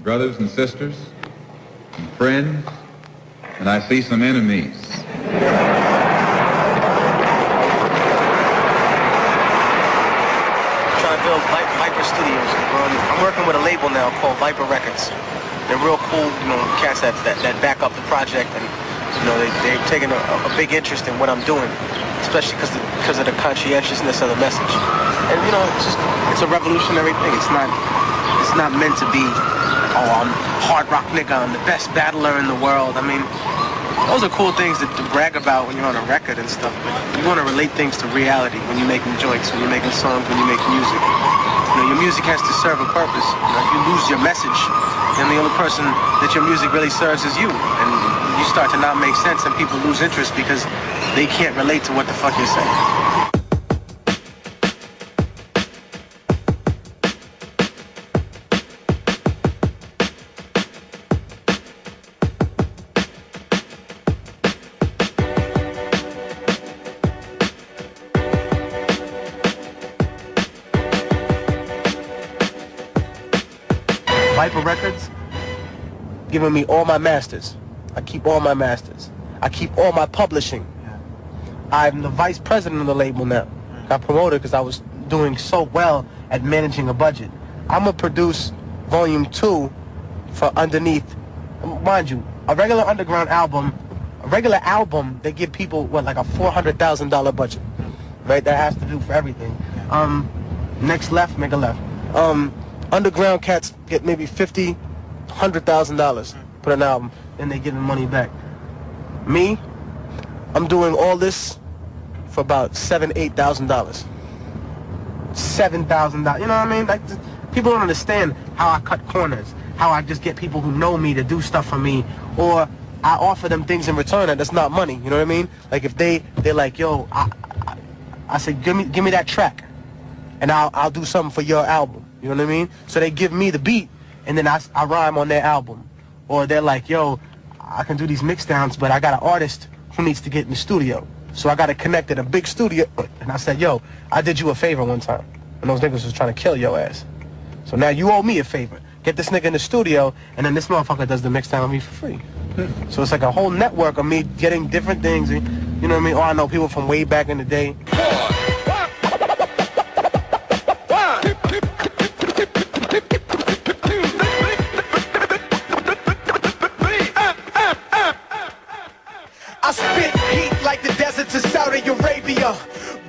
brothers and sisters, and friends, and I see some enemies. Trying to build Viper Studios. I'm working with a label now called Viper Records. They're real cool, you know, cats that back up the project, and you know they've taken a big interest in what I'm doing, especially because of the conscientiousness of the message. And you know, it's a revolutionary thing. It's not meant to be, oh, I'm hard rock nigga, I'm the best battler in the world. I mean, those are cool things to brag about when you're on a record and stuff, but you want to relate things to reality when you're making joints, when you're making songs, when you make music. You know, your music has to serve a purpose. You know, if you lose your message, then the only person that your music really serves is you. And you start to not make sense and people lose interest because they can't relate to what the fuck you're saying. Viper Records, giving me all my masters. I keep all my masters. I keep all my publishing. I'm the vice president of the label now. Got promoted because I was doing so well at managing a budget. I'm gonna produce volume 2 for Underneath. Mind you, a regular underground album, they give people, what, like a $400,000 budget, right? That has to do for everything. Next left, make a left. Underground cats get maybe $50,000, $100,000 per an album, and they give the money back. Me, I'm doing all this for about $7,000, $8,000. $7,000, you know what I mean? Like, people don't understand how I cut corners, how I just get people who know me to do stuff for me, or I offer them things in return that's not money, you know what I mean? Like if they're like, yo, I say, give me that track, and I'll do something for your album. You know what I mean? So they give me the beat, and then I rhyme on their album. Or they're like, yo, I can do these mix downs, but I got an artist who needs to get in the studio. So I got to connect at a big studio. And I said, yo, I did you a favor one time. And those niggas was trying to kill your ass. So now you owe me a favor. Get this nigga in the studio, and then this motherfucker does the mix down with me for free. So it's like a whole network of me getting different things. You know what I mean? Or I know people from way back in the day. I spit heat like the deserts of Saudi Arabia.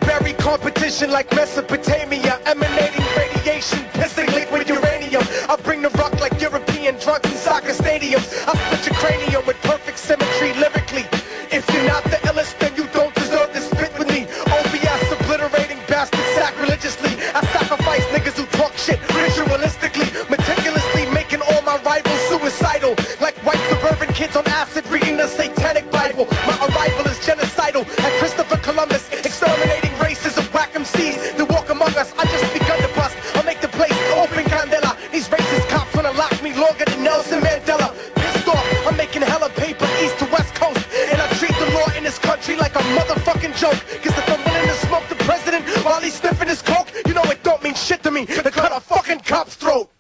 Bury competition like Mesopotamia. Emanating radiation, pissing liquid uranium. I bring the rock like European drunks in soccer stadiums. I split your cranium with perfect symmetry lyrically. If you're not the illest, then you don't deserve to spit with me. OBS obliterating bastards sacrilegiously. I sacrifice niggas who talk shit ritualistically, meticulously making all my rivals suicidal. Like white suburban kids on acid reading the satanic Bible. My arrival is genocidal, like Christopher Columbus, exterminating races of whack MCs that walk among us. I just begun to bust. I'll make the place open candela. These racist cops wanna lock me longer than Nelson Mandela. Pissed off, I'm making hella paper east to west coast, and I treat the law in this country like a motherfucking joke. Cause if I'm willing to smoke the president while he's sniffing his coke, you know it don't mean shit to me to cut a fucking cop's throat.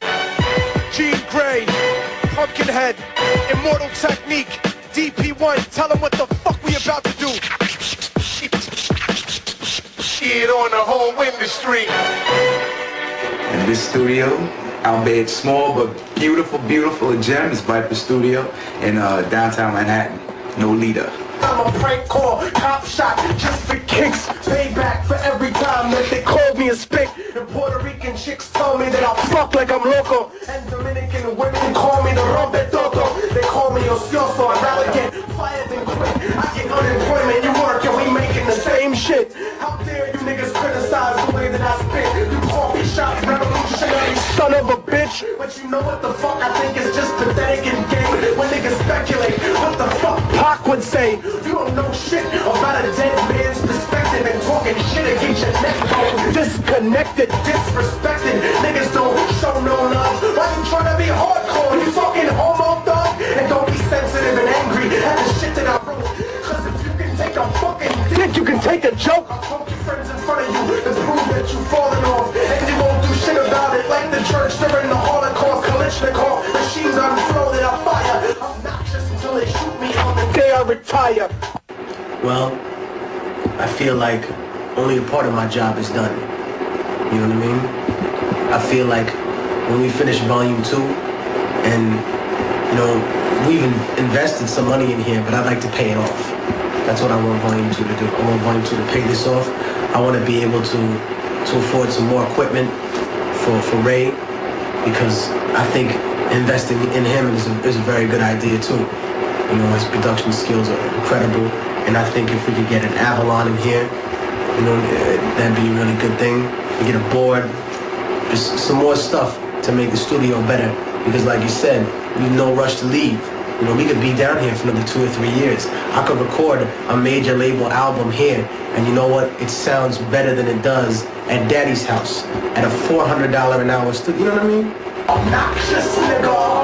Jean Grey, Pumpkinhead, Immortal Technique, DP1, tell them what the fuck we about to do. Shit on the whole industry. In this studio, albeit small but beautiful, beautiful, a gem, is Viper Studio in downtown Manhattan. No leader. I'm a prank call, cop shot, just for kicks. Payback for every time that they called me a spick. And Puerto Rican chicks tell me that I fuck like I'm loco. And Dominican women call me the rompetoto. They call me ocioso. I'd rather get fired than quit. I get unemployment, you work, and we making the same shit. How dare you niggas criticize the way that I spit? You coffee shop revolutionary son of a bitch. But you know what the fuck I think is just pathetic and gay. When niggas speculate, what the fuck Pac would say. You don't know shit about a dead man's perspective and talking shit against your neck bone. Disconnected, disrespected. Niggas don't show no love. Why you trying to be hardcore? You fucking homo thug? And don't be sensitive and angry at the shit that I wrote. Cause if you can take a fucking dick, you can take a joke. I'll poke your friends in front of you to prove that you've fallen off. And you won't do shit about it like the church during the Holocaust. Kalishnikov, machines I'm slow that I fire. I'm noxious until they shoot me on the day I retire. Well, I feel like only a part of my job is done. You know what I mean? I feel like when we finish volume 2, and you know, we've invested some money in here, but I'd like to pay it off. That's what I want volume 2 to do. I want volume 2 to pay this off. I want to be able to afford some more equipment for Ray, because I think investing in him is a very good idea too. You know, his production skills are incredible, and I think if we could get an Avalon in here, you know, that'd be a really good thing. We get a board, just some more stuff to make the studio better, because like you said, we've no rush to leave. You know, we could be down here for another 2 or 3 years. I could record a major label album here, and you know what? It sounds better than it does at Daddy's house at a $400 an hour studio. You know what I mean? Obnoxious nigga.